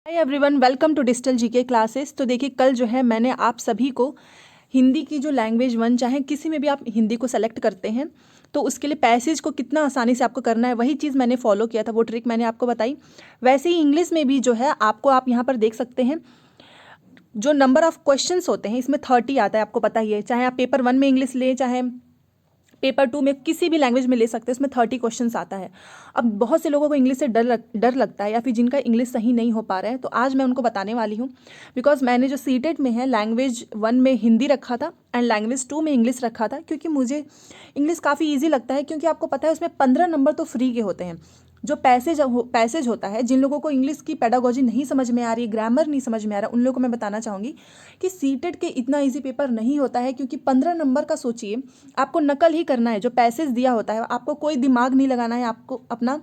Hi everyone, welcome to digital GK classes. तो देखिए, कल जो है मैंने आप सभी को हिंदी की जो लैंग्वेज वन, चाहे किसी में भी आप हिंदी को सेलेक्ट करते हैं तो उसके लिए पैसेज को कितना आसानी से आपको करना है, वही चीज़ मैंने फॉलो किया था, वो ट्रिक मैंने आपको बताई। वैसे ही इंग्लिश में भी जो है आपको, आप यहाँ पर देख सकते हैं जो नंबर ऑफ क्वेश्चंस होते हैं इसमें 30 आता है, आपको पता ही है। चाहे आप पेपर वन में इंग्लिश लें, चाहे पेपर टू में किसी भी लैंग्वेज में ले सकते हैं, उसमें 30 क्वेश्चंस आता है। अब बहुत से लोगों को इंग्लिश से डर लगता है, या फिर जिनका इंग्लिश सही नहीं हो पा रहा है, तो आज मैं उनको बताने वाली हूँ। बिकॉज मैंने जो सीटेट में है लैंग्वेज वन में हिंदी रखा था एंड लैंग्वेज टू में इंग्लिश रखा था, क्योंकि मुझे इंग्लिश काफ़ी ईजी लगता है। क्योंकि आपको पता है उसमें 15 नंबर तो फ्री के होते हैं। जो पैसेज होता है, जिन लोगों को इंग्लिश की पेडागोजी नहीं समझ में आ रही है, ग्रामर नहीं समझ में आ रहा, उन लोगों को मैं बताना चाहूँगी कि सीटेट के इतना इजी पेपर नहीं होता है। क्योंकि 15 नंबर का सोचिए, आपको नकल ही करना है। जो पैसेज दिया होता है, आपको कोई दिमाग नहीं लगाना है, आपको अपना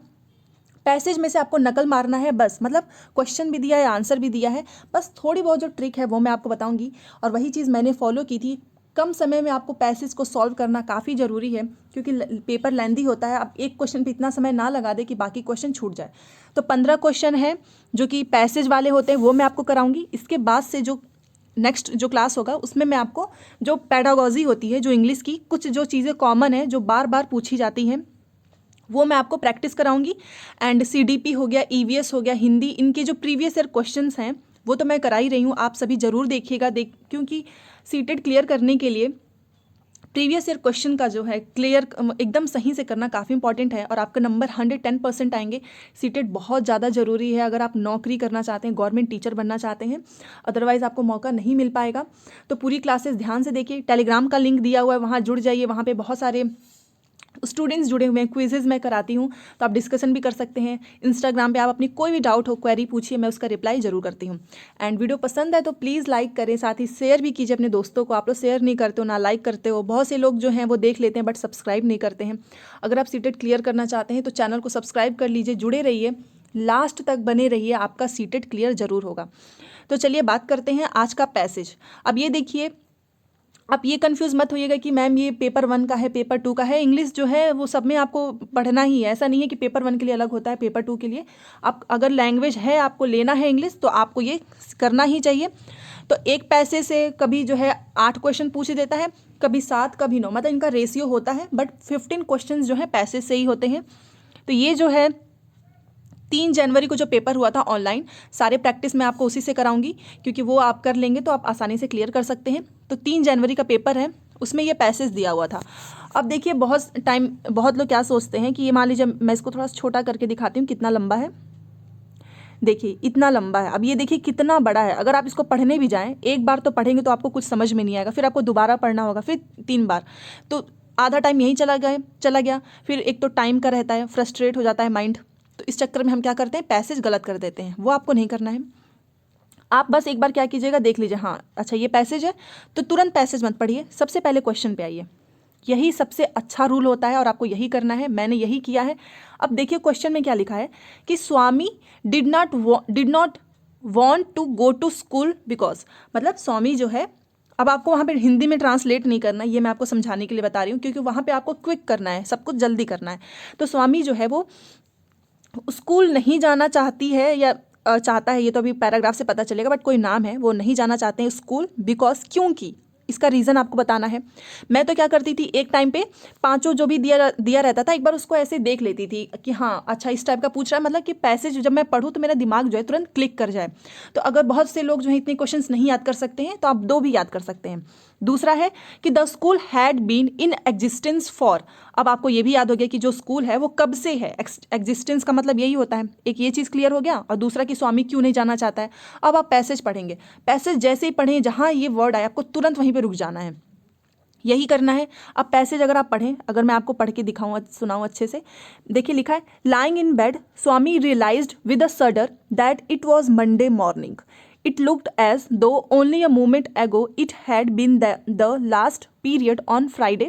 पैसेज में से आपको नकल मारना है बस। मतलब क्वेश्चन भी दिया है, आंसर भी दिया है, बस थोड़ी बहुत जो ट्रिक है वो मैं आपको बताऊंगी। और वही चीज़ मैंने फॉलो की थी। कम समय में आपको पैसेज को सॉल्व करना काफ़ी ज़रूरी है, क्योंकि पेपर लेंदी होता है। आप एक क्वेश्चन पे इतना समय ना लगा दे कि बाकी क्वेश्चन छूट जाए। तो 15 क्वेश्चन है जो कि पैसेज वाले होते हैं, वो मैं आपको कराऊंगी। इसके बाद से जो नेक्स्ट जो क्लास होगा उसमें मैं आपको जो पेडागोजी होती है, जो इंग्लिश की कुछ जो चीज़ें कॉमन है, जो बार बार पूछी जाती हैं, वो मैं आपको प्रैक्टिस कराऊंगी। एंड सीडीपी हो गया, ईवीएस हो गया, हिंदी, इनके जो प्रीवियस ईयर क्वेश्चंस हैं वो तो मैं करा ही रही हूँ। आप सभी ज़रूर देखिएगा, क्योंकि सीटेट क्लियर करने के लिए प्रीवियस ईयर क्वेश्चन का जो है क्लियर एकदम सही से करना काफ़ी इंपॉर्टेंट है। और आपका नंबर 110% आएंगे। सीटेट बहुत ज़्यादा ज़रूरी है अगर आप नौकरी करना चाहते हैं, गवर्नमेंट टीचर बनना चाहते हैं। अदरवाइज़ आपको मौका नहीं मिल पाएगा। तो पूरी क्लासेस ध्यान से देखिए। टेलीग्राम का लिंक दिया हुआ है, वहाँ जुड़ जाइए। वहाँ पे बहुत सारे स्टूडेंट्स जुड़े हुए हैं, क्विजेज मैं कराती हूँ, तो आप डिस्कशन भी कर सकते हैं। इंस्टाग्राम पे आप अपनी कोई भी डाउट हो, क्वेरी पूछिए, मैं उसका रिप्लाई जरूर करती हूँ। एंड वीडियो पसंद है तो प्लीज़ लाइक करें, साथ ही शेयर भी कीजिए अपने दोस्तों को। आप लोग शेयर नहीं करते हो, ना लाइक करते हो। बहुत से लोग जो हैं वो देख लेते हैं बट सब्सक्राइब नहीं करते हैं। अगर आप सीटेट क्लियर करना चाहते हैं तो चैनल को सब्सक्राइब कर लीजिए, जुड़े रहिए, लास्ट तक बने रहिए, आपका सीटेट क्लियर जरूर होगा। तो चलिए बात करते हैं आज का पैसेज। अब ये देखिए, आप ये कंफ्यूज मत होइएगा कि मैम ये पेपर वन का है, पेपर टू का है। इंग्लिश जो है वो सब में आपको पढ़ना ही है। ऐसा नहीं है कि पेपर वन के लिए अलग होता है, पेपर टू के लिए। आप अगर लैंग्वेज है, आपको लेना है इंग्लिश, तो आपको ये करना ही चाहिए। तो एक पैसे से कभी जो है 8 क्वेश्चन पूछ देता है, कभी 7, कभी 9, मतलब इनका रेशियो होता है। बट 15 क्वेश्चन जो है पैसे से ही होते हैं। तो ये जो है 3 जनवरी को जो पेपर हुआ था ऑनलाइन, सारे प्रैक्टिस मैं आपको उसी से कराऊंगी, क्योंकि वो आप कर लेंगे तो आप आसानी से क्लियर कर सकते हैं। तो 3 जनवरी का पेपर है, उसमें ये पैसेज दिया हुआ था। अब देखिए, बहुत लोग क्या सोचते हैं कि ये, मान लीजिए मैं इसको थोड़ा छोटा करके दिखाती हूँ कितना लंबा है। देखिए इतना लंबा है। अब ये देखिए कितना बड़ा है। अगर आप इसको पढ़ने भी जाएं, एक बार तो पढ़ेंगे तो आपको कुछ समझ में नहीं आएगा, फिर आपको दोबारा पढ़ना होगा, फिर 3 बार, तो आधा टाइम यहीं चला गया। फिर एक तो टाइम का रहता है, फ्रस्ट्रेट हो जाता है माइंड। तो इस चक्कर में हम क्या करते हैं, पैसेज गलत कर देते हैं। वो आपको नहीं करना है। आप बस एक बार क्या कीजिएगा, देख लीजिए, हाँ अच्छा ये पैसेज है, तो तुरंत पैसेज मत पढ़िए, सबसे पहले क्वेश्चन पे आइए। यही सबसे अच्छा रूल होता है और आपको यही करना है। मैंने यही किया है। अब देखिए क्वेश्चन में क्या लिखा है कि Swami did not want to go to school because, मतलब स्वामी जो है, अब आपको वहाँ पे हिंदी में ट्रांसलेट नहीं करना, ये मैं आपको समझाने के लिए बता रही हूँ, क्योंकि वहाँ पे आपको क्विक करना है, सब कुछ जल्दी करना है। तो स्वामी जो है वो स्कूल नहीं जाना चाहती है, या चाहता है, ये तो अभी पैराग्राफ से पता चलेगा, बट कोई नाम है, वो नहीं जाना चाहते हैं स्कूल बिकॉज, क्योंकि। इसका रीज़न आपको बताना है। मैं तो क्या करती थी, एक टाइम पे पांचों जो भी दिया रहता था, एक बार उसको ऐसे देख लेती थी कि हाँ अच्छा इस टाइप का पूछ रहा है, मतलब कि पैसेज जब मैं पढ़ूँ तो मेरा दिमाग जो है तुरंत क्लिक कर जाए। तो अगर बहुत से लोग जो है इतने क्वेश्चंस नहीं याद कर सकते हैं, तो आप 2 भी याद कर सकते हैं। दूसरा है कि the school had been in existence for. अब आपको ये भी याद हो गया कि जो स्कूल है वो कब से है। एग्जिस्टेंस का मतलब यही होता है। एक ये चीज़ क्लियर हो गया, और दूसरा कि स्वामी क्यों नहीं जाना चाहता है। अब आप पैसेज पढ़ेंगे, पैसेज जैसे ही पढ़ें, जहाँ ये वर्ड आए आपको तुरंत वहीं पर रुक जाना है, यही करना है। अब पैसेज अगर आप पढ़ें, अगर मैं आपको पढ़ के दिखाऊं, सुनाऊं अच्छे से, देखिए लिखा है, lying in bed Swami realised with a shudder that it was Monday morning. It looked as though only a moment ago it had been the last period on Friday.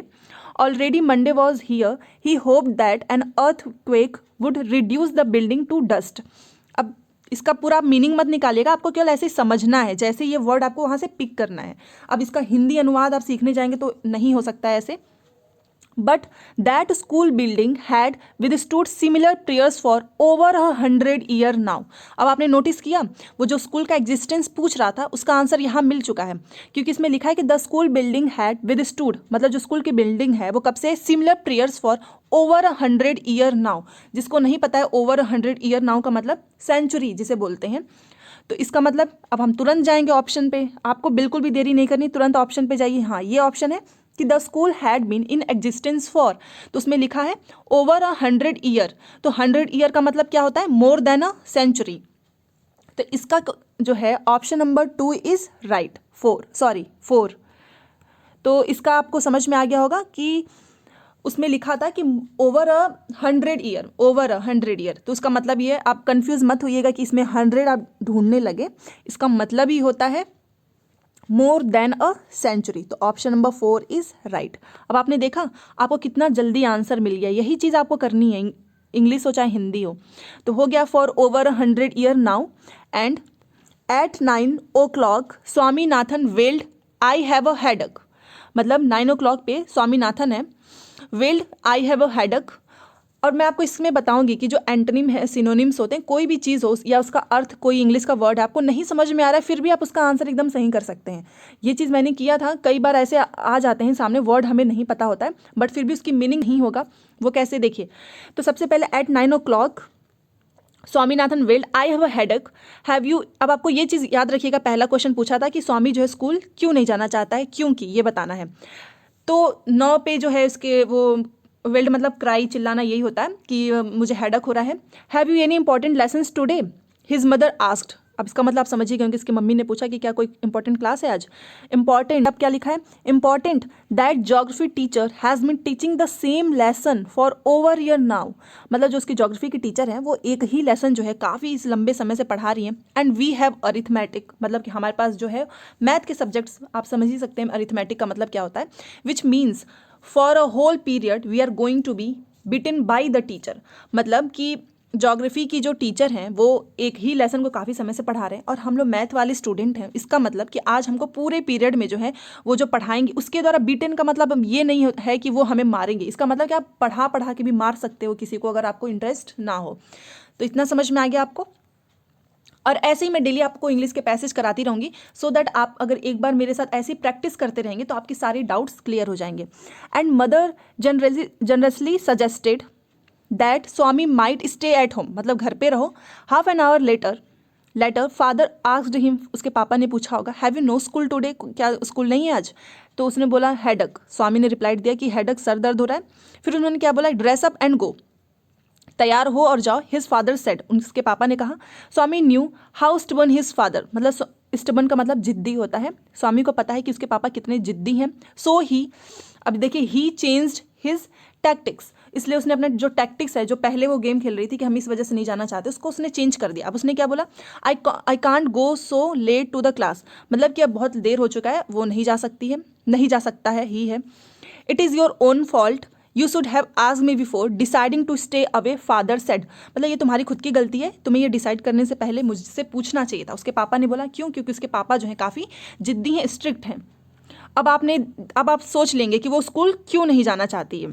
Already Monday was here. He hoped that an earthquake would reduce the building to dust. अब इसका पूरा meaning मत निकालिएगा, आपको केवल ऐसे ही समझना है, जैसे ये वर्ड आपको वहाँ से पिक करना है। अब इसका हिंदी अनुवाद आप सीखने जाएंगे तो नहीं हो सकता है ऐसे। But that school building had withstood similar prayers for over 100 year now. अब आपने नोटिस किया वो जो स्कूल का एग्जिस्टेंस पूछ रहा था उसका आंसर यहाँ मिल चुका है, क्योंकि इसमें लिखा है कि द स्कूल बिल्डिंग हैड विदस्टूड, मतलब जो स्कूल की बिल्डिंग है वो कब से, similar prayers for over 100 year now. जिसको नहीं पता है ओवर 100 ईयर नाउ का मतलब सेंचुरी जिसे बोलते हैं, तो इसका मतलब अब हम तुरंत जाएंगे ऑप्शन पे, आपको बिल्कुल भी देरी नहीं करनी, तुरंत ऑप्शन पे जाइए। हाँ, ये ऑप्शन है कि the school had been in existence for, तो उसमें लिखा है ओवर 100 ईयर, तो 100 ईयर का मतलब क्या होता है, मोर देन अ सेंचुरी। तो इसका जो है ऑप्शन नंबर 2 इज राइट, 4। तो इसका आपको समझ में आ गया होगा कि उसमें लिखा था कि ओवर 100 ईयर, तो उसका मतलब ये है, आप कंफ्यूज मत होइएगा कि इसमें 100 आप ढूंढने लगे, इसका मतलब ही होता है मोर देन अ सेंचुरी। तो ऑप्शन नंबर 4 इज राइट। अब आपने देखा आपको कितना जल्दी आंसर मिल गया, यही चीज़ आपको करनी है, इंग्लिश हो चाहे हिंदी हो। तो हो गया for over 100 year now and at 9 o'clock Swaminathan wailed I have a headache, मतलब 9 o'clock पे स्वामीनाथन है, wailed I have a headache. और मैं आपको इसमें बताऊंगी कि जो एंटोनिम है, सिनोनिम्स होते हैं, कोई भी चीज़ हो या उसका अर्थ कोई इंग्लिश का वर्ड है आपको नहीं समझ में आ रहा है, फिर भी आप उसका आंसर एकदम सही कर सकते हैं। ये चीज़ मैंने किया था, कई बार ऐसे आ जाते हैं सामने, वर्ड हमें नहीं पता होता है बट फिर भी उसकी मीनिंग नहीं होगा, वो कैसे, देखिए। तो सबसे पहले at 9 o'clock Swaminathan wailed I have a headache have you. अब आपको ये चीज़ याद रखिएगा, पहला क्वेश्चन पूछा था कि स्वामी जो है स्कूल क्यों नहीं जाना चाहता है, क्योंकि ये बताना है। तो 9 पे जो है उसके वो वेल्ड मतलब क्राई, चिल्लाना, यही होता है कि मुझे हेडक हो रहा है। Have you any important lessons today his mother asked. अब इसका मतलब आप समझिए, क्योंकि इसकी मम्मी ने पूछा कि क्या कोई इंपॉर्टेंट क्लास है आज। इंपॉर्टेंट, अब क्या लिखा है, important that geography teacher has been teaching the same lesson for over year now, मतलब जो उसकी ज्योग्राफी की टीचर है वो एक ही लेसन जो है काफ़ी इस लंबे समय से पढ़ा रही हैं। एंड वी हैव अरिथमेटिक, मतलब कि हमारे पास जो है मैथ के सब्जेक्ट्स, आप समझ ही सकते हैं अरिथमेटिक का मतलब क्या होता है, which means for a whole period we are going to be beaten by the teacher, मतलब कि ज्योग्राफी की जो टीचर हैं वो एक ही लेसन को काफ़ी समय से पढ़ा रहे हैं और हम लोग मैथ वाले स्टूडेंट हैं। इसका मतलब कि आज हमको पूरे पीरियड में जो है वो जो पढ़ाएंगे उसके द्वारा बीटन का मतलब ये नहीं है कि वो हमें मारेंगे, इसका मतलब कि आप पढ़ा के भी मार सकते हो किसी को अगर आपको इंटरेस्ट ना हो। तो इतना समझ में आ गया आपको। और ऐसे ही मैं डेली आपको इंग्लिश के पैसेज कराती रहूँगी, सो दैट आप अगर एक बार मेरे साथ ऐसी प्रैक्टिस करते रहेंगे तो आपकी सारी डाउट्स क्लियर हो जाएंगे। And mother generously suggested that Swami might stay at home, मतलब घर पे रहो। Half an hour later father asked him, उसके पापा ने पूछा होगा, have you know school today, क्या स्कूल नहीं है आज। तो उसने बोला हेडक, स्वामी ने रिप्लाइड दिया कि हेडक, सर दर्द हो रहा है। फिर उन्होंने क्या बोला, ड्रेस अप एंड गो, तैयार हो और जाओ। हिज फादर सेड, उसके पापा ने कहा। Swami knew how stubborn his father, मतलब स्टबन का मतलब जिद्दी होता है, स्वामी को पता है कि उसके पापा कितने जिद्दी हैं। सो ही, अब देखिए, ही चेंज्ड हिज टैक्टिक्स, इसलिए उसने अपने जो टैक्टिक्स है, जो पहले वो गेम खेल रही थी कि हम इस वजह से नहीं जाना चाहते, उसको उसने चेंज कर दिया। अब उसने क्या बोला, I can't go so late to the class, मतलब कि अब बहुत देर हो चुका है, वो नहीं जा सकती है, नहीं जा सकता है, ही है। It is your own fault, you should have asked me before deciding to stay away, father said, मतलब ये तुम्हारी खुद की गलती है, तुम्हें ये डिसाइड करने से पहले मुझसे पूछना चाहिए था। उसके पापा ने बोला, क्यों, क्योंकि उसके पापा जो है काफ़ी जिद्दी हैं, स्ट्रिक्ट हैं। अब आप सोच लेंगे कि वो स्कूल क्यों नहीं जाना चाहती है,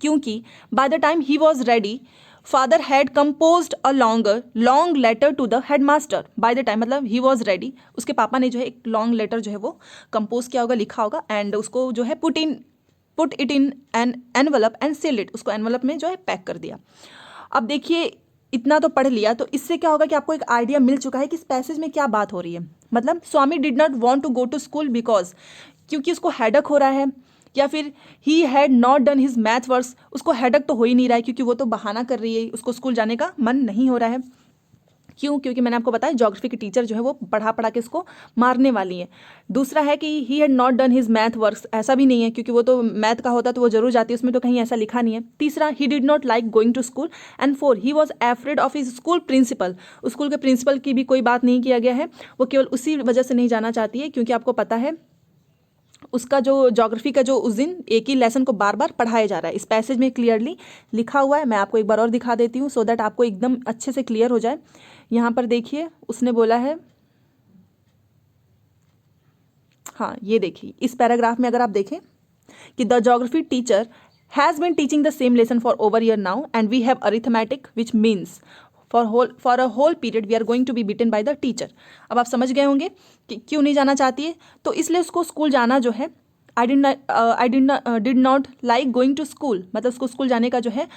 क्योंकि by the time he was ready father had composed a long letter to the head master. By the time मतलब ही वॉज रेडी, उसके पापा ने जो है एक लॉन्ग लेटर जो है वो कंपोज किया होगा, लिखा होगा, एंड उसको जो है put it in an envelope and seal it, उसको एनवलप में जो है पैक कर दिया। अब देखिए, इतना तो पढ़ लिया, तो इससे क्या होगा कि आपको एक आइडिया मिल चुका है कि इस पैसेज में क्या बात हो रही है। मतलब Swami did not want to go to school because, क्योंकि उसको हेडक हो रहा है, या फिर he had not done his math works, उसको हेडक तो हो ही नहीं रहा है क्योंकि वो तो बहाना कर रही है, उसको स्कूल जाने का मन नहीं हो रहा है। क्यों, क्योंकि मैंने आपको बताया ज्योग्राफी की टीचर जो है वो पढ़ा के इसको मारने वाली है। दूसरा है कि ही had not done his math works, ऐसा भी नहीं है क्योंकि वो तो मैथ का होता तो वो जरूर जाती है, उसमें तो कहीं ऐसा लिखा नहीं है। तीसरा, he did not like going to school. And four, he was afraid of his school principal, school के प्रिंसिपल की भी कोई बात नहीं किया गया है, वो केवल उसी वजह से नहीं जाना चाहती है क्योंकि आपको पता है उसका जो ज्योग्राफी का जो उस दिन एक ही लेसन को बार बार पढ़ाया जा रहा है। इस पैसेज में क्लियरली लिखा हुआ है, मैं आपको एक बार और दिखा देती हूँ सो दैट आपको एकदम अच्छे से क्लियर हो जाए। यहाँ पर देखिए, उसने बोला है, हाँ ये देखिए, इस पैराग्राफ में अगर आप देखें कि the geography teacher has been teaching the same lesson for over year now and we have arithmetic which means for a whole period we are going to be beaten by the teacher. अब आप समझ गए होंगे कि क्यों नहीं जाना चाहती है। तो इसलिए उसको स्कूल जाना जो है I did not like going to school, मतलब उसको स्कूल जाने का जो है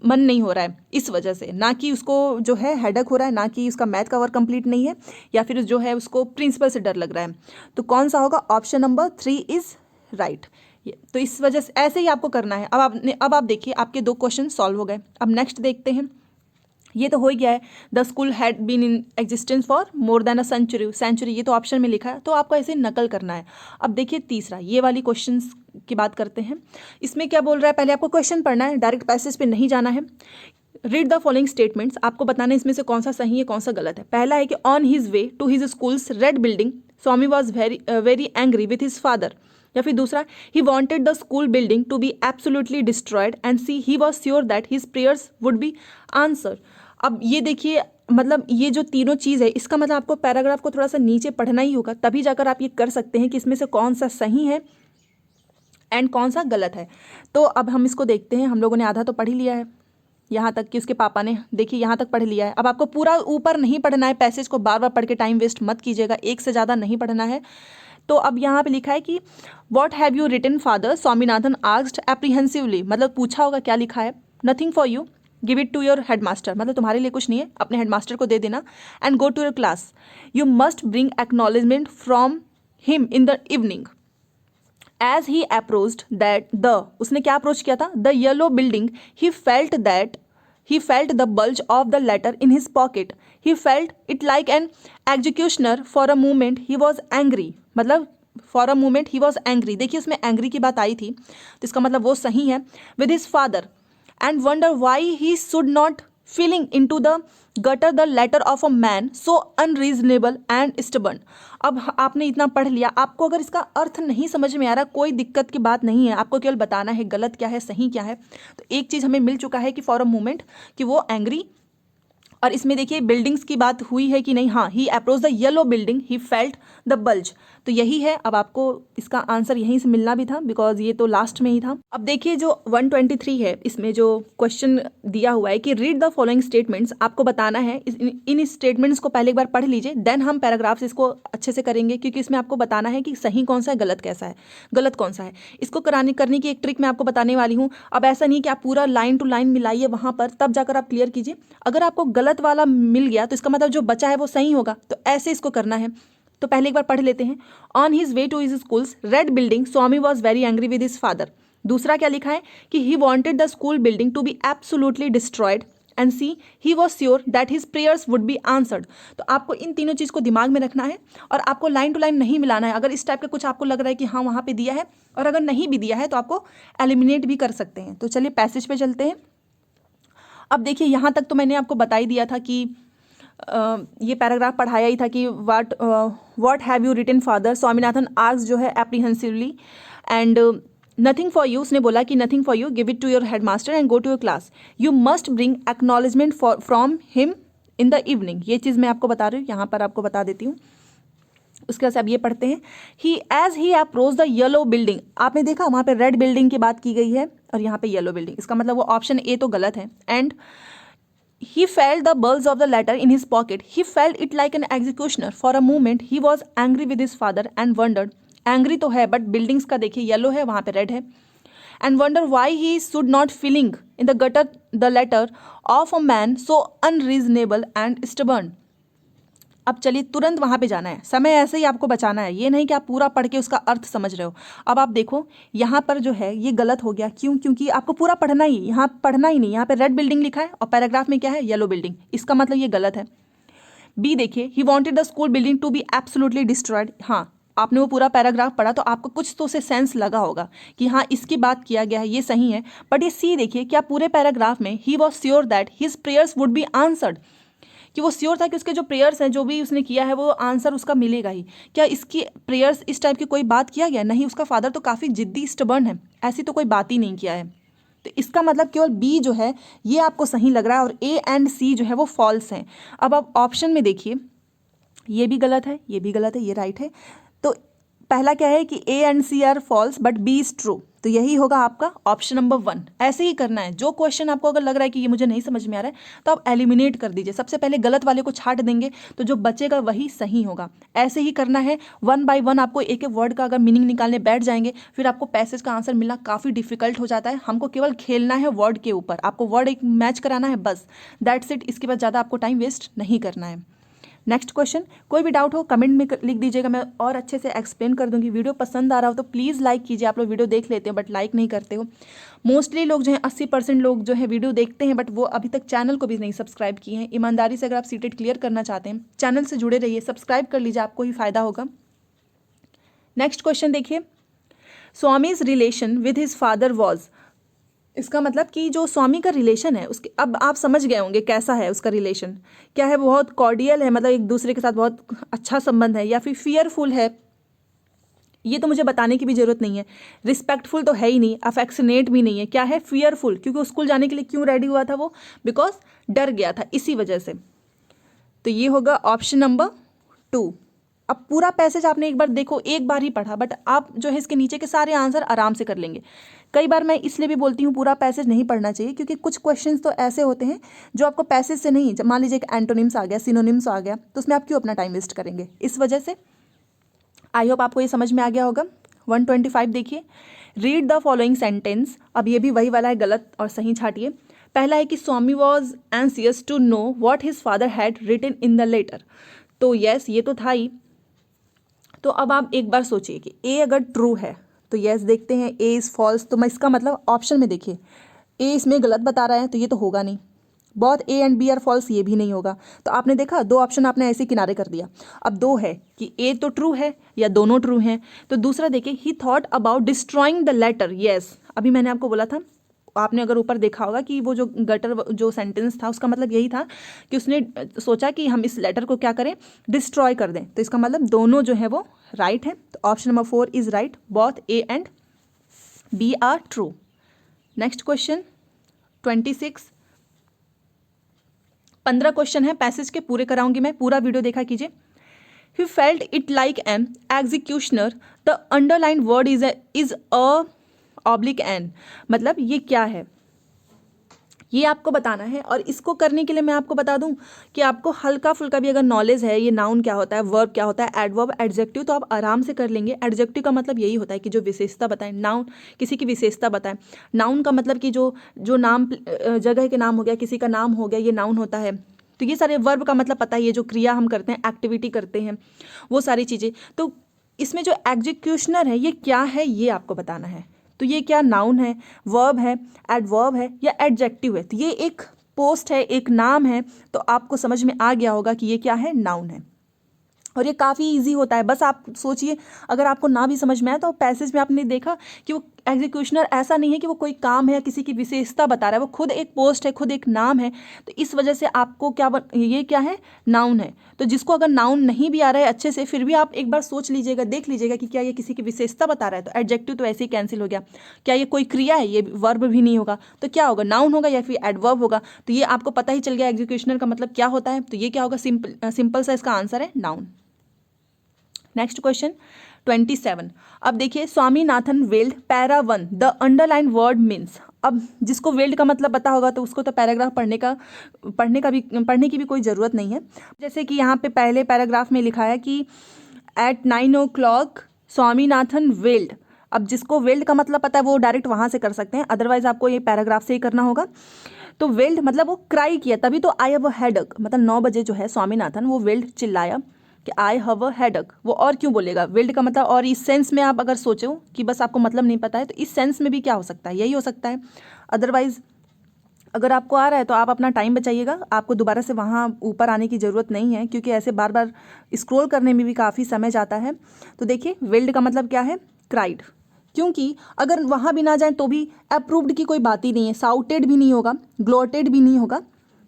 मन नहीं हो रहा है इस वजह से, ना कि उसको जो है हेडेक हो रहा है, ना कि उसका मैथ का वर्क कंप्लीट नहीं है, या फिर जो है उसको प्रिंसिपल से डर लग रहा है। तो कौन सा होगा? Option number 3 is right. तो इस वजह से ऐसे ही आपको करना है। अब आप देखिए आपके 2 क्वेश्चन सॉल्व हो गए। अब नेक्स्ट देखते हैं। ये तो हो ही गया है, the school had been in existence for more than a century, ये तो ऑप्शन में लिखा है, तो आपको ऐसे नकल करना है। अब देखिए तीसरा, ये वाली क्वेश्चन की बात करते हैं। इसमें क्या बोल रहा है, पहले आपको क्वेश्चन पढ़ना है, डायरेक्ट पैसेज पे नहीं जाना है। रीड द फॉलोइंग स्टेटमेंट्स, आपको बताना है इसमें से कौन सा सही है कौन सा गलत है। पहला है कि on his way to his school's red building Swami was very angry with his father, या फिर दूसरा he wanted the school building to be absolutely destroyed and C he was sure that his prayers would be answer. अब ये देखिए, मतलब ये जो तीनों चीज़ है, इसका मतलब आपको पैराग्राफ को थोड़ा सा नीचे पढ़ना ही होगा, तभी जाकर आप ये कर सकते हैं कि इसमें से कौन सा सही है एंड कौन सा गलत है। तो अब हम इसको देखते हैं। हम लोगों ने आधा तो पढ़ ही लिया है, यहाँ तक कि उसके पापा ने, देखिए यहाँ तक पढ़ लिया है। अब आपको पूरा ऊपर नहीं पढ़ना है, पैसेज को बार बार पढ़ के टाइम वेस्ट मत कीजिएगा, एक से ज़्यादा नहीं पढ़ना है। तो अब यहाँ पे लिखा है कि what have you written father, Swaminathan asked apprehensively, मतलब पूछा होगा क्या लिखा है। Nothing for you, give it to your headmaster, मतलब तुम्हारे लिए कुछ नहीं है, अपने हेडमास्टर को दे देना। And go to your class, you must bring acknowledgement from him in the evening. As he approached that the, उसने क्या अप्रोच किया था? The yellow building, he felt the bulge of the letter in his pocket, he felt it like an executioner, for a moment he was angry, मतलब for a moment he was angry, देखिए उसमें angry की बात आई थी, तो इसका मतलब वो सही है। With his father and wonder why he should not filling into the gutter the letter of a man so unreasonable and stubborn। अब आपने इतना पढ़ लिया, आपको अगर इसका अर्थ नहीं समझ में आ रहा, कोई दिक्कत की बात नहीं है, आपको केवल बताना है गलत क्या है सही क्या है। तो एक चीज़ हमें मिल चुका है कि फॉर अ मोमेंट, कि वो एंग्री, और इसमें देखिए बिल्डिंग्स की बात हुई है कि नहीं, हाँ, he approach the yellow building, he felt the bulge, तो यही है। अब आपको इसका आंसर यहीं से मिलना भी था, बिकॉज ये तो लास्ट में ही था। अब देखिए जो 123 है, इसमें जो क्वेश्चन दिया हुआ है कि रीड द फॉलोइंग स्टेटमेंट्स, आपको बताना है इन स्टेटमेंट्स को पहले एक बार पढ़ लीजिए, देन हम पैराग्राफ्स इसको अच्छे से करेंगे, क्योंकि इसमें आपको बताना है कि सही कौन सा है, गलत कैसा है, गलत कौन सा है। इसको करने की एक ट्रिक मैं आपको बताने वाली हूँ। अब ऐसा नहीं कि आप पूरा लाइन टू लाइन मिलाइए वहाँ पर, तब जाकर आप क्लियर कीजिए। अगर आपको गलत वाला मिल गया तो इसका मतलब जो बचा है वो सही होगा, तो ऐसे इसको करना है। तो पहले एक बार पढ़ लेते हैं। On his way to his school's red building Swami was very angry with his father. दूसरा क्या लिखा है कि he wanted the school building to be absolutely destroyed and C he was sure that his prayers would be answered. तो आपको इन तीनों चीज़ को दिमाग में रखना है, और आपको लाइन टू लाइन नहीं मिलाना है। अगर इस टाइप का कुछ आपको लग रहा है कि हाँ वहाँ पे दिया है, और अगर नहीं भी दिया है तो आपको एलिमिनेट भी कर सकते हैं। तो चलिए पैसेज पे चलते हैं। अब देखिए यहाँ तक तो मैंने आपको बता ही दिया था कि ये पैराग्राफ पढ़ाया ही था कि what have you written father, Swaminathan asked जो है apprehensively, and nothing for you, उसने बोला कि nothing for you, give it to your headmaster and go to your class, you must bring acknowledgement from him in the evening. ये चीज़ मैं आपको बता रही हूँ, यहाँ पर आपको बता देती हूँ। उसके बाद अब ये पढ़ते हैं, ही अप्रोच द येलो बिल्डिंग, आपने देखा वहाँ पे रेड बिल्डिंग की बात की गई है और यहाँ पे येलो बिल्डिंग, इसका मतलब वो ऑप्शन ए तो गलत है। And he felt the bulge of the letter in his pocket, he felt it like an executioner, for a moment he was angry with his father and wondered, angry तो है but buildings का देखिए yellow है, वहाँ पे red है, and wonder why he should not filling in the gutter the letter of a man so unreasonable and stubborn। अब चलिए तुरंत वहाँ पे जाना है, समय ऐसे ही आपको बचाना है, ये नहीं कि आप पूरा पढ़ के उसका अर्थ समझ रहे हो। अब आप देखो यहाँ पर जो है ये गलत हो गया, क्यों? क्योंकि आपको पूरा पढ़ना ही, यहाँ पढ़ना ही नहीं, यहाँ पे रेड बिल्डिंग लिखा है और पैराग्राफ में क्या है, येलो बिल्डिंग, इसका मतलब ये गलत है। बी देखिए, he wanted the school building to be absolutely destroyed, हाँ आपने वो पूरा पैराग्राफ पढ़ा तो आपको कुछ तो उसे सेंस लगा होगा कि हाँ इसकी बात किया गया है, ये सही है। बट ये सी देखिए, क्या पूरे पैराग्राफ में ही was sure that his prayers would be answered, कि वो श्योर था कि उसके जो प्रेयर्स हैं, जो भी उसने किया है वो आंसर उसका मिलेगा ही। क्या इसकी प्रेयर्स इस टाइप की कोई बात किया गया? नहीं, उसका फादर तो काफ़ी जिद्दी स्टबर्न है, ऐसी तो कोई बात ही नहीं किया है। तो इसका मतलब केवल बी जो है ये आपको सही लग रहा है, और ए एंड सी जो है वो फॉल्स हैं। अब आप ऑप्शन में देखिए, ये भी गलत है, ये भी गलत है, ये राइट है। तो पहला क्या है कि A and C are false but B is true, तो यही होगा आपका ऑप्शन नंबर 1। ऐसे ही करना है, जो क्वेश्चन आपको अगर लग रहा है कि ये मुझे नहीं समझ में आ रहा है तो आप एलिमिनेट कर दीजिए, सबसे पहले गलत वाले को छाट देंगे तो जो बचेगा वही सही होगा। ऐसे ही करना है, 1 बाय 1 आपको एक एक वर्ड का अगर मीनिंग निकालने बैठ जाएंगे फिर आपको पैसेज का आंसर मिलना काफ़ी डिफिकल्ट हो जाता है। हमको केवल खेलना है वर्ड के ऊपर, आपको वर्ड एक मैच कराना है बस, दैट्स इट। इसके बाद ज़्यादा आपको टाइम वेस्ट नहीं करना है। नेक्स्ट क्वेश्चन, कोई भी डाउट हो कमेंट में लिख दीजिएगा, मैं और अच्छे से एक्सप्लेन कर दूंगी। वीडियो पसंद आ रहा हो तो प्लीज़ लाइक कीजिए। आप लोग वीडियो देख लेते हो बट लाइक नहीं करते हो। मोस्टली लोग जो हैं 80% लोग जो है वीडियो देखते हैं बट वो अभी तक चैनल को भी नहीं सब्सक्राइब किए हैं। ईमानदारी से अगर आप सीटेट क्लियर करना चाहते हैं चैनल से जुड़े रहिए, सब्सक्राइब कर लीजिए, आपको ही फायदा होगा। नेक्स्ट क्वेश्चन देखिए, Swami's relation with his father was, इसका मतलब कि जो स्वामी का रिलेशन है उसके, अब आप समझ गए होंगे कैसा है उसका रिलेशन, क्या है, बहुत कॉर्डियल है, मतलब एक दूसरे के साथ बहुत अच्छा संबंध है, या फिर फियरफुल है, ये तो मुझे बताने की भी जरूरत नहीं है। रिस्पेक्टफुल तो है ही नहीं, अफेक्शनेट भी नहीं है, क्या है, फियरफुल, क्योंकि स्कूल जाने के लिए क्यों रेडी हुआ था वो, बिकॉज डर गया था, इसी वजह से। तो ये होगा ऑप्शन नंबर 2। अब पूरा पैसेज आपने एक बार देखो, एक बार ही पढ़ा बट आप जो है इसके नीचे के सारे आंसर आराम से कर लेंगे। कई बार मैं इसलिए भी बोलती हूँ पूरा पैसेज नहीं पढ़ना चाहिए क्योंकि कुछ क्वेश्चंस तो ऐसे होते हैं जो आपको पैसेज से नहीं, मान लीजिए एक एंटोनिम्स आ गया, सिनोनिम्स आ गया, तो उसमें आप क्यों अपना टाइम वेस्ट करेंगे, इस वजह से। आई होप आपको ये समझ में आ गया होगा। 125 देखिए, रीड द फॉलोइंग सेंटेंस। अब ये भी वही वाला है, गलत और सही छाटिए। पहला है कि Swami was anxious to know what his father had written in the letter. तो यस, ये तो था ही। तो अब आप एक बार सोचिए कि ए अगर ट्रू है तो यस देखते हैं, ए इज़ फॉल्स, तो मैं इसका मतलब ऑप्शन में देखिए ए इसमें गलत बता रहा है तो ये तो होगा नहीं। बहुत A and B are false, ये भी नहीं होगा। तो आपने देखा 2 ऑप्शन आपने ऐसे किनारे कर दिया। अब 2 है कि ए तो ट्रू है या दोनों ट्रू हैं। तो दूसरा देखिए, he thought about destroying the letter, yes, अभी मैंने आपको बोला था, आपने अगर ऊपर देखा होगा कि वो जो गटर जो सेंटेंस था उसका मतलब यही था कि उसने सोचा कि हम इस लेटर को क्या करें, डिस्ट्रॉय कर दें। तो इसका मतलब दोनों जो है वो राइट है। तो option number 4 is right, both A and B are true. Next question 26, 15 question है, पैसेज के पूरे कराऊंगी मैं, पूरा वीडियो देखा कीजिए। He felt it like an executioner. The underlined word is a oblique n. मतलब ये क्या है, ये आपको बताना है। और इसको करने के लिए मैं आपको बता दूं कि आपको हल्का फुल्का भी अगर नॉलेज है, ये नाउन क्या होता है, वर्ब क्या होता है, एडवर्ब, एडजेक्टिव, तो आप आराम से कर लेंगे। एडजेक्टिव का मतलब यही होता है कि जो विशेषता बताएं, नाउन किसी की विशेषता बताएं। नाउन का मतलब कि जो नाम, जगह के नाम हो गया, किसी का नाम हो गया, ये नाउन होता है। तो ये सारे, वर्ब का मतलब पता है, ये जो क्रिया हम करते हैं, एक्टिविटी करते हैं, वो सारी चीज़ें। तो इसमें जो एग्जीक्यूशनर है ये क्या है, ये आपको बताना है। तो ये क्या नाउन है, वर्ब है, एडवर्ब है या एडजेक्टिव है। तो ये एक पोस्ट है, एक नाम है। तो आपको समझ में आ गया होगा कि ये क्या है, नाउन है। और ये काफ़ी इजी होता है, बस आप सोचिए, अगर आपको ना भी समझ में आए तो पैसेज में आपने देखा कि वो एग्जीक्यूशनर ऐसा नहीं है कि वो कोई काम है या किसी की विशेषता बता रहा है, वो खुद एक पोस्ट है, खुद एक नाम है। तो इस वजह से आपको क्या ये क्या है, नाउन है। तो जिसको अगर नाउन नहीं भी आ रहा है अच्छे से, फिर भी आप एक बार सोच लीजिएगा, देख लीजिएगा कि क्या ये किसी की विशेषता बता रहा है। तो एडजेक्टिव तो ऐसे ही कैंसिल हो गया। क्या ये कोई क्रिया है, ये वर्ब भी नहीं होगा, तो क्या होगा, नाउन होगा या फिर एडवर्ब होगा। तो ये आपको पता ही चल गया एग्जीक्यूशनर का मतलब क्या होता है। तो ये क्या होगा, सिंपल सा इसका आंसर है नाउन। नेक्स्ट क्वेश्चन 27, अब देखिए, Swaminathan weld para 1 the underline word means. अब जिसको वेल्ड का मतलब पता होगा तो उसको तो पैराग्राफ पढ़ने की भी कोई ज़रूरत नहीं है। जैसे कि यहाँ पे पहले पैराग्राफ में लिखा है कि एट 9 o'clock स्वामीनाथन वेल्ड। अब जिसको वेल्ड का मतलब पता है वो डायरेक्ट वहाँ से कर सकते हैं, अदरवाइज आपको ये पैराग्राफ से ही करना होगा। तो वेल्ड मतलब वो क्राई किया, तभी तो आई हैव अ हेडेक, मतलब 9 बजे जो है स्वामीनाथन वो वेल्ड चिल्लाया कि आई हैव अ हेडेक। वो और क्यों बोलेगा, वेल्ड का मतलब, और इस सेंस में आप अगर सोचो कि बस आपको मतलब नहीं पता है, तो इस सेंस में भी क्या हो सकता है, यही हो सकता है। अदरवाइज अगर आपको आ रहा है तो आप अपना टाइम बचाइएगा, आपको दोबारा से वहाँ ऊपर आने की ज़रूरत नहीं है, क्योंकि ऐसे बार बार स्क्रॉल करने में भी काफ़ी समय जाता है। तो देखिए, वेल्ड का मतलब क्या है, क्राइड, क्योंकि अगर वहाँ भी ना जाए तो भी अप्रूव्ड की कोई बात ही नहीं है, साउटेड भी नहीं होगा, ग्लोटेड भी नहीं होगा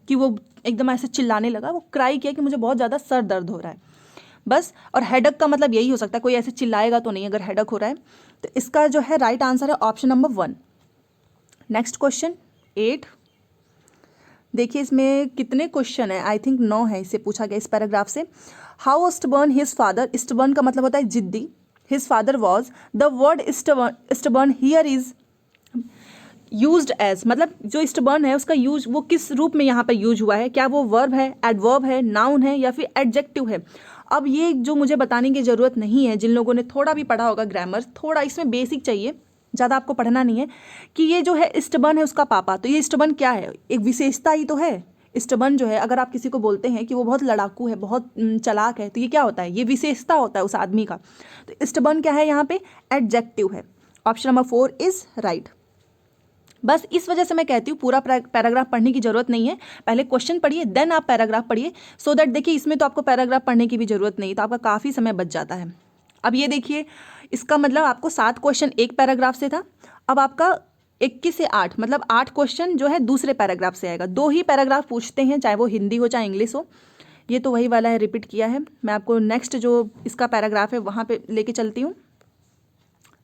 कि वो एकदम ऐसे चिल्लाने लगा, वो क्राई किया कि मुझे बहुत ज़्यादा सर दर्द हो रहा है, बस। और हेडक का मतलब यही हो सकता है, कोई ऐसे चिल्लाएगा तो नहीं अगर हेडक हो रहा है। तो इसका जो है राइट आंसर है ऑप्शन नंबर 1। नेक्स्ट क्वेश्चन 8, देखिए इसमें कितने क्वेश्चन है, आई थिंक 9 है, इससे पूछा गया इस पैराग्राफ से। How stubborn his father, stubborn का मतलब होता है जिद्दी, his father was, the word stubborn here is used as, मतलब जो स्टबर्न है उसका यूज वो किस रूप में यहाँ पर यूज हुआ है, क्या वो वर्ब है, एडवर्ब है, नाउन है या फिर एडजेक्टिव है। अब ये जो मुझे बताने की ज़रूरत नहीं है, जिन लोगों ने थोड़ा भी पढ़ा होगा ग्रामर, थोड़ा इसमें बेसिक चाहिए, ज़्यादा आपको पढ़ना नहीं है, कि ये जो है स्टबर्न है उसका पापा, तो ये स्टबर्न क्या है, एक विशेषता ही तो है। स्टबर्न जो है, अगर आप किसी को बोलते हैं कि वो बहुत लड़ाकू है, बहुत चालाक है, तो ये क्या होता है, ये विशेषता होता है उस आदमी का। तो स्टबर्न क्या है यहाँ पे, एडजेक्टिव है। Option number 4 is right. बस इस वजह से मैं कहती हूँ पूरा पैराग्राफ पढ़ने की जरूरत नहीं है, पहले क्वेश्चन पढ़िए देन आप पैराग्राफ पढ़िए, सो दैट देखिए इसमें तो आपको पैराग्राफ पढ़ने की भी जरूरत नहीं, तो आपका काफ़ी समय बच जाता है। अब ये देखिए, इसका मतलब आपको 7 क्वेश्चन एक पैराग्राफ से था, अब आपका 21 से 8 मतलब 8 क्वेश्चन जो है दूसरे पैराग्राफ से आएगा। 2 ही पैराग्राफ पूछते हैं, चाहे वो हिंदी हो चाहे इंग्लिश हो। ये तो वही वाला है, रिपीट किया है। मैं आपको नेक्स्ट जो इसका पैराग्राफ है वहाँ पे लेके चलती हूँ।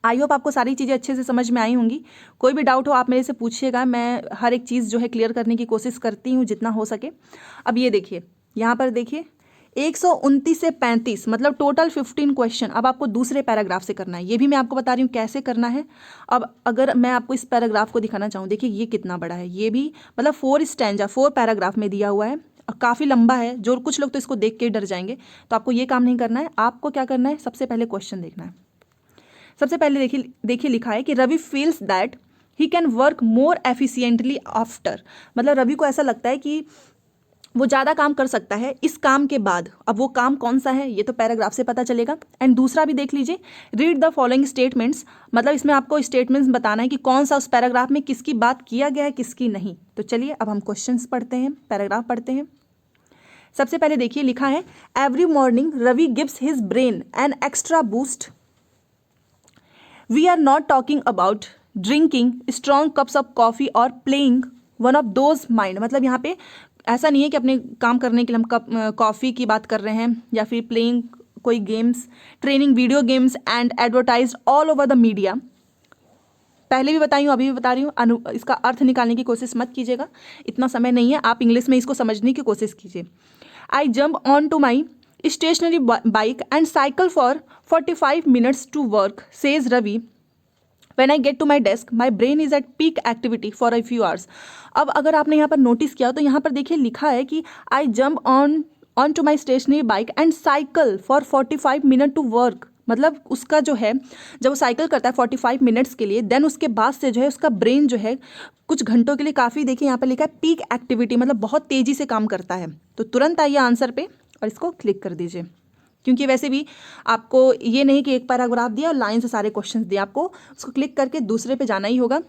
आई होप आपको सारी चीज़ें अच्छे से समझ में आई होंगी। कोई भी डाउट हो आप मेरे से पूछिएगा, मैं हर एक चीज़ जो है क्लियर करने की कोशिश करती हूँ जितना हो सके। अब ये देखिए, यहाँ पर देखिए 129 से 35 मतलब टोटल 15 क्वेश्चन अब आपको दूसरे पैराग्राफ से करना है। ये भी मैं आपको बता रही हूँ कैसे करना है। अब अगर मैं आपको इस पैराग्राफ को दिखाना चाहूँ, देखिए ये कितना बड़ा है, ये भी मतलब 4 स्टैंजा 4 पैराग्राफ में दिया हुआ है और काफ़ी लंबा है। जो कुछ लोग तो इसको देख के डर जाएंगे, तो आपको ये काम नहीं करना है। आपको क्या करना है, सबसे पहले क्वेश्चन देखना है। सबसे पहले देखिए लिखा है कि Ravi feels that he can work more efficiently after, मतलब रवि को ऐसा लगता है कि वो ज़्यादा काम कर सकता है इस काम के बाद। अब वो काम कौन सा है ये तो पैराग्राफ से पता चलेगा। एंड दूसरा भी देख लीजिए, रीड द फॉलोइंग स्टेटमेंट्स, मतलब इसमें आपको स्टेटमेंट्स बताना है कि कौन सा उस पैराग्राफ में किसकी बात किया गया है किसकी नहीं। तो चलिए अब हम क्वेश्चंस पढ़ते हैं, पैराग्राफ पढ़ते हैं। सबसे पहले देखिए लिखा है, every morning Ravi gives his brain an extra boost. We are not talking about drinking strong cups of coffee or playing one of those mind, मतलब यहाँ पे ऐसा नहीं है कि अपने काम करने के लिए हम कप कॉफ़ी की बात कर रहे हैं या फिर प्लेइंग कोई games, training video games and advertise all over the media. पहले भी बताई हूँ, अभी भी बता रही हूँ, इसका अर्थ निकालने की कोशिश मत कीजिएगा, इतना समय नहीं है, आप इंग्लिश में इसको समझने की कोशिश कीजिए। I jump on to my stationary bike and cycle for 45 minutes to work, says Ravi. When I get to my desk, my brain is at peak activity for a few hours. अब अगर आपने यहाँ पर notice किया तो यहाँ पर देखिए लिखा है कि I jump on to my stationary bike and cycle for 45 minutes to work, मतलब उसका जो है जब वो साइकिल करता है 45 मिनट्स के लिए, देन उसके बाद से जो है उसका ब्रेन जो है कुछ घंटों के लिए काफ़ी, देखिए यहाँ पर लिखा है पीक एक्टिविटी, मतलब बहुत तेज़ी से काम करता है। तो तुरंत आइए आंसर पे और इसको क्लिक कर दीजिए, क्योंकि वैसे भी आपको ये नहीं कि एक पैराग्राफ दिया और लाइन से सारे क्वेश्चंस दिए, आपको उसको क्लिक करके दूसरे पे जाना ही होगा।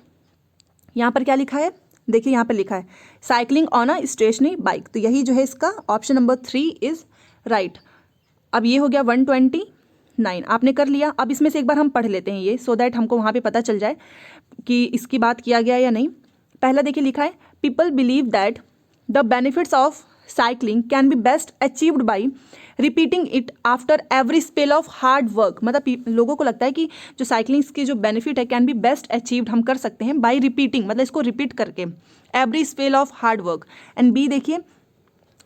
यहाँ पर क्या लिखा है, देखिए यहाँ पर लिखा है cycling on a stationary bike, तो यही जो है इसका ऑप्शन नंबर 3 इज़ राइट। अब ये हो गया 129, आपने कर लिया। अब इसमें से एक बार हम पढ़ लेते हैं ये, सो दैट हमको वहाँ पर पता चल जाए कि इसकी बात किया गया या नहीं। पहला देखिए लिखा है, people believe that the benefits of cycling can be best achieved by repeating it after every spell of hard work, मतलब लोगों को लगता है कि जो साइकिलिंग की जो बेनिफिट है कैन बी बेस्ट अचीव्ड हम कर सकते हैं बाई रिपीटिंग, मतलब इसको रिपीट करके every spell of hard work. And B देखिए,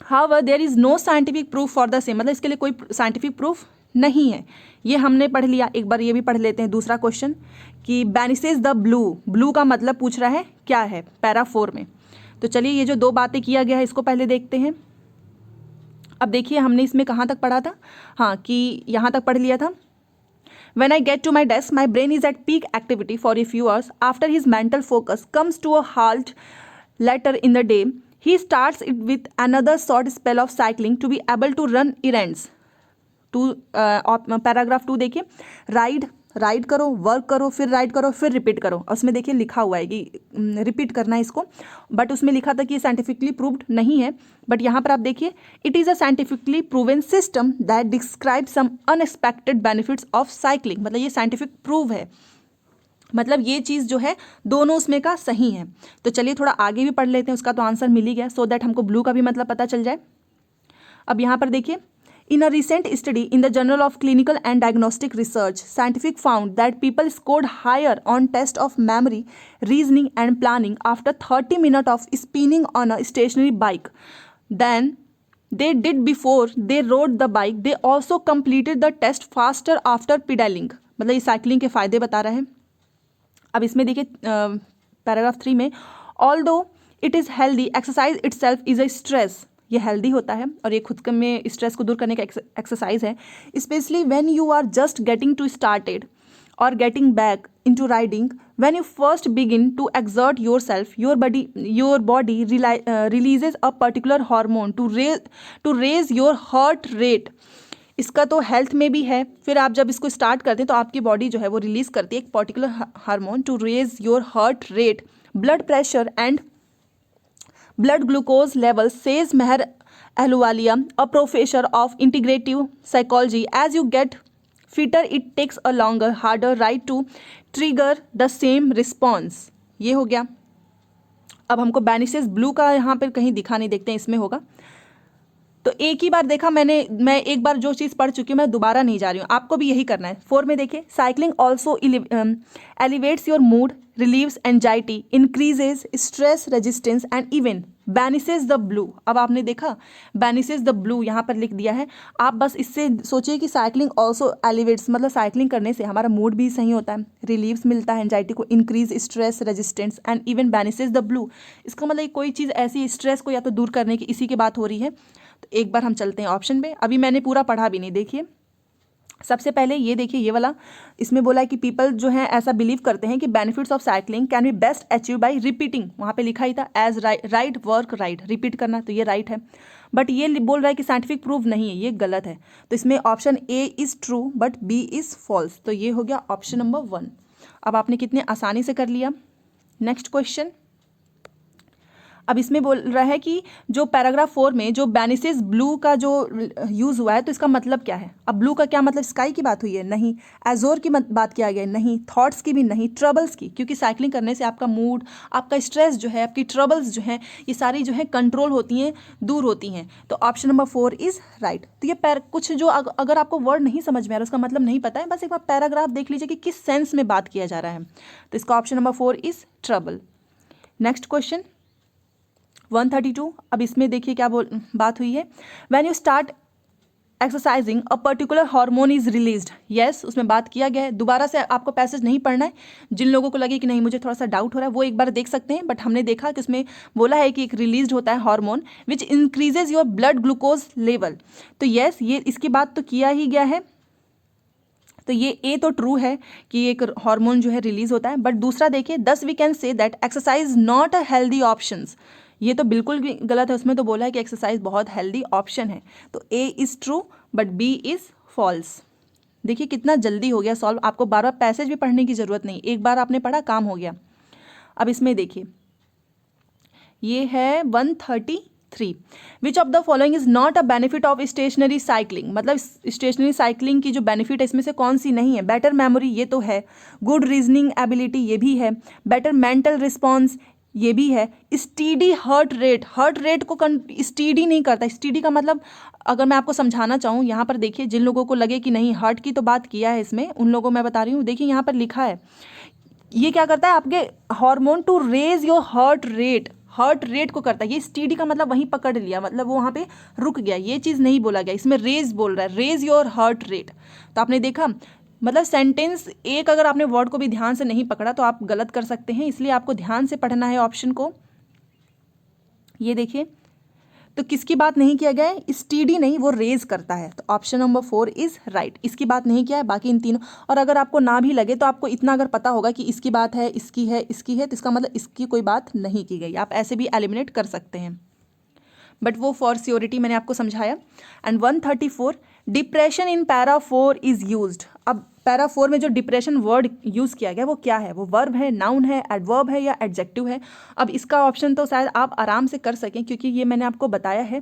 however there is no scientific proof for the same, मतलब इसके लिए कोई साइंटिफिक प्रूफ नहीं है। ये हमने पढ़ लिया, एक बार ये भी पढ़ लेते हैं दूसरा क्वेश्चन कि बैनिसेज द ब्लू, ब्लू का मतलब पूछ रहा है क्या है पैरा 4 में। तो चलिए ये जो 2 बातें किया गया है इसको पहले देखते हैं। अब देखिए हमने इसमें कहाँ तक पढ़ा था, हाँ कि यहाँ तक पढ़ लिया था। When I get to my desk, my brain is at peak activity for a few hours. After his mental focus comes to a halt later in the day, he starts it with another short spell of cycling to be able to run errands. Paragraph 2 देखिए, ride करो, work करो, फिर ride करो, फिर repeat करो। और उसमें देखिए लिखा हुआ है कि रिपीट करना है इसको, बट उसमें लिखा था कि ये साइंटिफिकली प्रूव्ड नहीं है। बट यहाँ पर आप देखिए, it is a scientifically proven system that describe some unexpected benefits of cycling, मतलब ये साइंटिफिक प्रूव है, मतलब ये चीज़ जो है दोनों उसमें का सही है। तो चलिए थोड़ा आगे भी पढ़ लेते हैं, उसका तो आंसर मिल ही गया, सो दैट हमको ब्लू का भी मतलब पता चल जाए। अब यहाँ पर देखिए, in a recent study in the Journal of Clinical and Diagnostic Research, scientific found that people scored higher on test of memory, reasoning and planning after 30 minutes of spinning on a stationary bike than they did before they rode the bike, they also completed the test faster after pedaling। मतलब ये cycling के फ़ायदे बता रहा है। अब इसमें देखिए पैराग्राफ 3 में, although it is healthy, exercise itself is a stress। ये हेल्दी होता है और ये खुद में स्ट्रेस को दूर करने का एक्सरसाइज है। Specially when you are just getting to started or getting back into riding, when you first begin to exert yourself, your body releases a particular hormone to raise your heart rate। इसका तो health में भी है, फिर आप जब इसको start करते हैं तो आपकी बॉडी जो है वो रिलीज करती है एक particular hormone to raise your heart rate, blood pressure and blood glucose level, says Mehar Ahluwalia, a professor of integrative psychology. As you get fitter it takes a longer harder ride to trigger the same response। ये हो गया। अब हमको बेनिसेस blue का यहाँ पर कहीं दिखा नहीं, देखते हैं इसमें होगा। तो एक ही बार देखा मैं एक बार जो चीज़ पढ़ चुकी हूँ मैं दोबारा नहीं जा रही हूँ, आपको भी यही करना है। 4 में देखिए, cycling also elevates your mood, relieves anxiety, increases stress resistance and even banishes the blue. अब आपने देखा बैनिसेस द ब्लू यहाँ पर लिख दिया है। आप बस इससे सोचिए कि साइकिलिंग ऑल्सो एलिवेट्स, मतलब साइकिलिंग करने से हमारा मूड भी सही होता है, रिलीव्स मिलता है एंजाइटी को, increase stress resistance and even banishes the blue. इसका मतलब कोई चीज़ ऐसी स्ट्रेस को या तो दूर करने की इसी की बात हो रही है। तो एक बार हम चलते हैं ऑप्शन पे। अभी मैंने पूरा पढ़ा भी नहीं, देखिए सबसे पहले ये देखिए ये वाला, इसमें बोला है कि पीपल जो है ऐसा बिलीव करते हैं कि benefits of cycling can be best achieve by repeating, वहाँ पे लिखा ही था as ride work ride, repeat करना, तो ये राइट है। बट ये बोल रहा है कि साइंटिफिक प्रूफ नहीं है, ये गलत है। तो इसमें option A is true but B is false, तो ये हो गया ऑप्शन नंबर 1। अब आपने कितने आसानी से कर लिया। नेक्स्ट क्वेश्चन, अब इसमें बोल रहा है कि जो पैराग्राफ 4 में जो बेनिसेस ब्लू का जो यूज़ हुआ है तो इसका मतलब क्या है। अब ब्लू का क्या मतलब, स्काई की बात हुई है? नहीं। एजोर की बात किया गया है? नहीं। थॉट्स की भी नहीं। ट्रबल्स की, क्योंकि साइकिलिंग करने से आपका मूड, आपका स्ट्रेस जो है, आपकी ट्रबल्स जो हैं, ये सारी जो है कंट्रोल होती हैं, दूर होती हैं। तो ऑप्शन नंबर 4 इज़ राइट। तो ये कुछ जो अगर आपको वर्ड नहीं समझ में आ रहा, उसका मतलब नहीं पता है, बस एक बार पैराग्राफ देख लीजिए कि किस सेंस में बात किया जा रहा है। तो इसका option number 4 is trouble. Next question 132। अब इसमें देखिए क्या बात हुई है। When you start exercising a particular hormone is released. Yes, उसमें बात किया गया है। दोबारा से आपको पैसेज नहीं पढ़ना है। जिन लोगों को लगे कि नहीं मुझे थोड़ा सा डाउट हो रहा है वो एक बार देख सकते हैं, बट हमने देखा कि उसमें बोला है कि एक रिलीज होता है hormone which increases your blood glucose level. तो यस, ये इसकी बात तो किया ही गया है। तो ये ए तो ट्रू है कि एक हार्मोन जो है रिलीज होता है। बट दूसरा देखिए, thus we can say that exercise not a healthy options. ये तो बिल्कुल भी गलत है, उसमें तो बोला है कि एक्सरसाइज बहुत हेल्दी ऑप्शन है। तो A is true but B is false. देखिए कितना जल्दी हो गया सॉल्व, आपको बार बार पैसेज भी पढ़ने की ज़रूरत नहीं, एक बार आपने पढ़ा काम हो गया। अब इसमें देखिए ये है 133। Which of the following is not a benefit of stationary cycling. मतलब स्टेशनरी साइकिलिंग की जो बेनिफिट है इसमें से कौन सी नहीं है। बेटर मेमोरी, ये तो है। गुड रीजनिंग एबिलिटी, ये भी है। बेटर मेंटल रिस्पॉन्स, ये भी है। Steady heart rate, heart rate को स्टीडी नहीं करता। स्टीडी का मतलब अगर मैं आपको समझाना चाहूँ, यहाँ पर देखिए जिन लोगों को लगे कि नहीं हार्ट की तो बात किया है इसमें, उन लोगों को मैं बता रही हूँ। देखिए यहाँ पर लिखा है ये क्या करता है, आपके hormone to raise your heart rate, heart rate को करता है। ये स्टीडी का मतलब वहीं पकड़ लिया, मतलब वो वहाँ पे रुक गया, ये चीज़ नहीं बोला गया। इसमें रेज बोल रहा है, रेज योर हार्ट रेट। तो आपने देखा मतलब सेंटेंस एक अगर आपने वर्ड को भी ध्यान से नहीं पकड़ा तो आप गलत कर सकते हैं, इसलिए आपको ध्यान से पढ़ना है ऑप्शन को। ये देखिए तो किसकी बात नहीं किया गया है, स्टीडी नहीं, वो रेज करता है। तो ऑप्शन नंबर 4 इज राइट, इसकी बात नहीं किया है, बाकी इन तीनों। और अगर आपको ना भी लगे तो आपको इतना अगर पता होगा कि इसकी बात है, इसकी है, इसकी है, तो इसका मतलब इसकी कोई बात नहीं की गई। आप ऐसे भी एलिमिनेट कर सकते हैं, बट वो फॉर श्योरिटी मैंने आपको समझाया। And 134 depression in para 4 is used. अब पैरा 4 में जो डिप्रेशन वर्ड यूज़ किया गया वो क्या है, वो वर्ब है, नाउन है, एडवर्ब है या एडजेक्टिव है। अब इसका ऑप्शन तो शायद आप आराम से कर सकें, क्योंकि ये मैंने आपको बताया है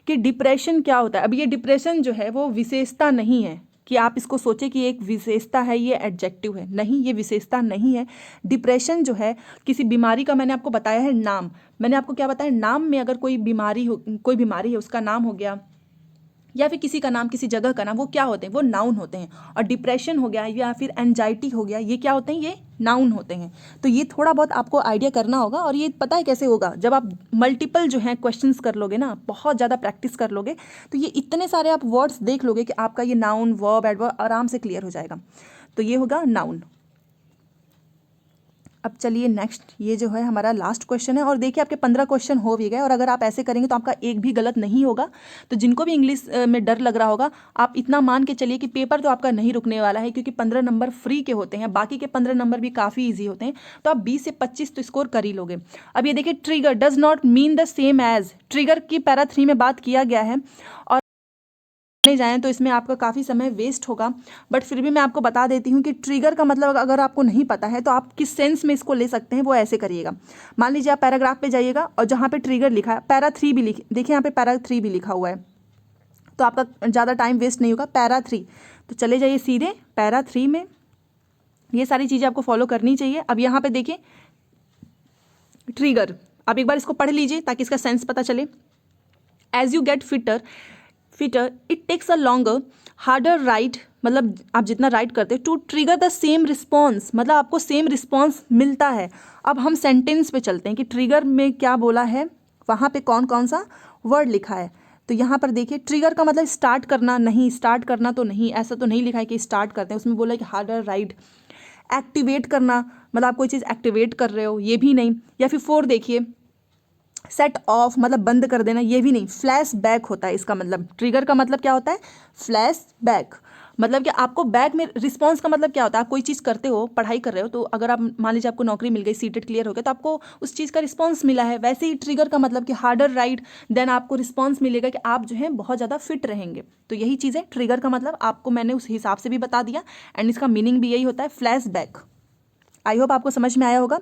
कि डिप्रेशन क्या होता है। अब ये डिप्रेशन जो है वो विशेषता नहीं है कि आप इसको सोचें कि एक विशेषता है, ये एडजेक्टिव है, नहीं, ये विशेषता नहीं है। डिप्रेशन जो है किसी बीमारी का, मैंने आपको बताया है नाम, मैंने आपको क्या बताया, नाम में अगर कोई बीमारी है उसका नाम हो गया, या फिर किसी का नाम, किसी जगह का नाम, वो क्या होते हैं? वो नाउन होते हैं। और डिप्रेशन हो गया या फिर एंजाइटी हो गया, ये क्या होते हैं? ये नाउन होते हैं। तो ये थोड़ा बहुत आपको आइडिया करना होगा। और ये पता है कैसे होगा? जब आप मल्टीपल जो है क्वेश्चंस कर लोगे ना, बहुत ज़्यादा प्रैक्टिस कर लोगे, तो ये इतने सारे आप वर्ड्स देख लोगे कि आपका ये नाउन, वर्ब, एडवर्ब आराम से क्लियर हो जाएगा। तो ये होगा नाउन। अब चलिए नेक्स्ट, ये जो है हमारा लास्ट क्वेश्चन है। और देखिए आपके 15 क्वेश्चन हो भी गए, और अगर आप ऐसे करेंगे तो आपका एक भी गलत नहीं होगा। तो जिनको भी इंग्लिश में डर लग रहा होगा, आप इतना मान के चलिए कि पेपर तो आपका नहीं रुकने वाला है, क्योंकि 15 नंबर फ्री के होते हैं, बाकी के 15 नंबर भी काफ़ी ईजी होते हैं। तो आप 20 से 25 तो स्कोर कर ही लोगे। अब ये देखिए, trigger does not mean the same as, trigger की पैरा 3 में बात किया गया है, और जाएं तो इसमें आपका काफ़ी समय वेस्ट होगा। बट फिर भी मैं आपको बता देती हूँ कि ट्रिगर का मतलब अगर आपको नहीं पता है तो आप किस सेंस में इसको ले सकते हैं, वो ऐसे करिएगा। मान लीजिए आप पैराग्राफ पे जाइएगा और जहाँ पे ट्रिगर लिखा है, पैरा 3 भी देखिए यहाँ पे पैरा 3 भी लिखा हुआ है, तो आपका ज़्यादा टाइम वेस्ट नहीं होगा। पैरा 3, तो चले जाइए सीधे पैरा 3 में। ये सारी चीज़ें आपको फॉलो करनी चाहिए। अब यहाँ पर देखिए ट्रिगर, आप एक बार इसको पढ़ लीजिए ताकि इसका सेंस पता चले। As you get fitter it takes a longer harder ride, मतलब आप जितना राइट करते हो, to trigger the same response, मतलब आपको सेम रिस्पॉन्स मिलता है। अब हम सेंटेंस पे चलते हैं कि ट्रिगर में क्या बोला है, वहाँ पे कौन कौन सा वर्ड लिखा है। तो यहाँ पर देखिए ट्रिगर का मतलब स्टार्ट करना नहीं, स्टार्ट करना तो नहीं, ऐसा तो नहीं लिखा है कि स्टार्ट करते हैं, उसमें बोला है कि हार्डर राइट। एक्टिवेट करना मतलब आप कोई चीज़ एक्टिवेट कर रहे हो, ये भी नहीं। या फिर 4 देखिए, सेट ऑफ मतलब बंद कर देना, ये भी नहीं। फ्लैश बैक होता है इसका मतलब, ट्रिगर का मतलब क्या होता है? फ्लैश बैक, मतलब कि आपको बैक में रिस्पॉन्स का मतलब क्या होता है? आप कोई चीज़ करते हो, पढ़ाई कर रहे हो, तो अगर आप मान लीजिए आपको नौकरी मिल गई, सीटेट क्लियर हो गया, तो आपको उस चीज़ का रिस्पॉन्स मिला है। वैसे ही ट्रिगर का मतलब कि हार्डर राइट, देन आपको रिस्पॉन्स मिलेगा कि आप जो है बहुत ज़्यादा फिट रहेंगे। तो यही चीज़ है ट्रिगर का मतलब, आपको मैंने उस हिसाब से भी बता दिया, एंड इसका मीनिंग भी यही होता है, फ्लैश बैक। आई होप आपको समझ में आया होगा।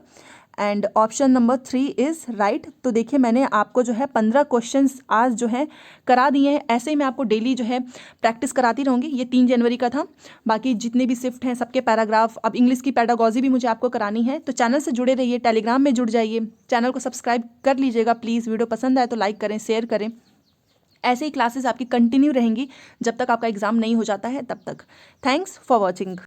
And option number 3 is right. तो देखिए मैंने आपको जो है 15 क्वेश्चंस आज जो है करा दिए हैं। ऐसे ही मैं आपको डेली जो है प्रैक्टिस कराती रहूँगी। ये 3 जनवरी का था, बाकी जितने भी शिफ्ट हैं सबके पैराग्राफ, अब इंग्लिश की पेडागॉजी भी मुझे आपको करानी है। तो चैनल से जुड़े रहिए, टेलीग्राम में जुड़ जाइए, चैनल को सब्सक्राइब कर लीजिएगा प्लीज़। वीडियो पसंद आए तो लाइक करें, शेयर करें। ऐसे ही क्लासेस आपकी कंटिन्यू रहेंगी जब तक आपका एग्ज़ाम नहीं हो जाता है, तब तक। Thanks for watching.